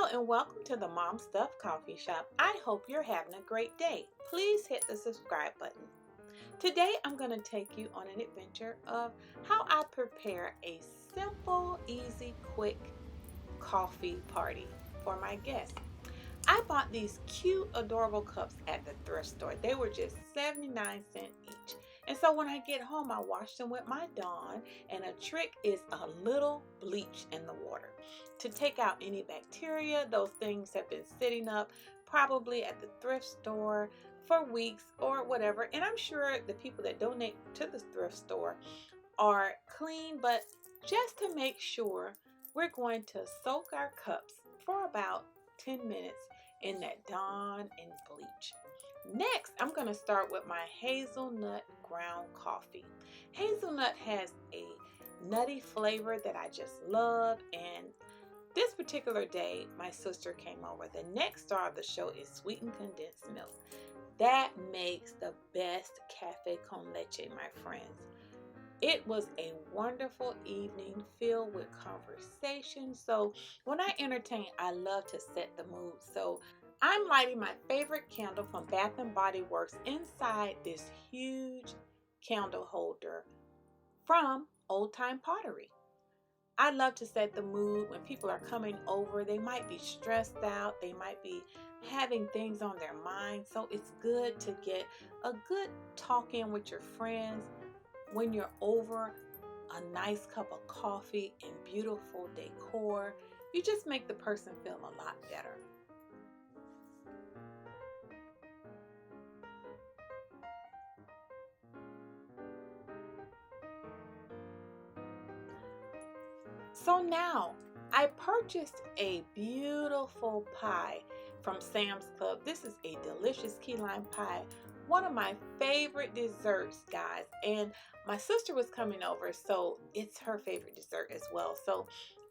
Hello and welcome to the Mom Stuff Coffee Shop. I hope you're having a great day. Please hit the subscribe button. Today I'm going to take you on an adventure of how I prepare a simple, easy, quick coffee party for my guests. I bought these cute, adorable cups at the thrift store. They were just 79 cents each. And so when I get home, I wash them with my Dawn. And a trick is a little bleach in the water to take out any bacteria. Those things have been sitting up probably at the thrift store for weeks or whatever. And I'm sure the people that donate to the thrift store are clean, but just to make sure, we're going to soak our cups for about 10 minutes in that Dawn and bleach. Next, I'm going to start with my hazelnut ground coffee. Hazelnut has a nutty flavor that I just love, and this particular day, my sister came over. The next star of the show is sweetened condensed milk. That makes the best CafeCon Leche, my friends. It was a wonderful evening filled with conversation. So when I entertain, I love to set the mood. So I'm lighting my favorite candle from Bath and Body Works inside this huge candle holder from Old Time Pottery. I love to set the mood when people are coming over. They might be stressed out. They might be having things on their mind. So it's good to get a good talk in with your friends when you're over. A nice cup of coffee and beautiful decor. You just make the person feel a lot better. So now I purchased a beautiful pie from Sam's Club. This is a delicious key lime pie, one of my favorite desserts, guys. And my sister was coming over, so it's her favorite dessert as well. So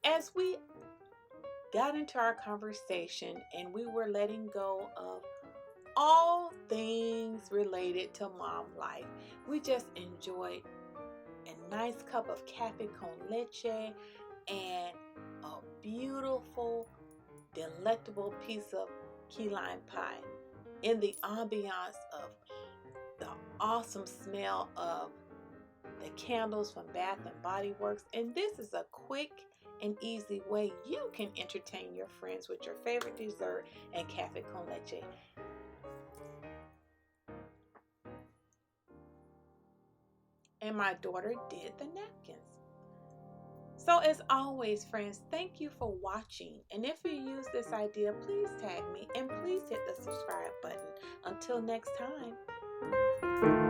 as we got into our conversation and we were letting go of all things related to mom life, we just enjoyed a nice cup of CafeCon Leche and a beautiful, delectable piece of key lime pie in the ambiance of the awesome smell of the candles from Bath and Body Works. And this is a quick and easy way you can entertain your friends with your favorite dessert and CafeCon Leche. And my daughter did the napkins. So as always, friends, thank you for watching. And if you use this idea, please tag me and please hit the subscribe button. Until next time.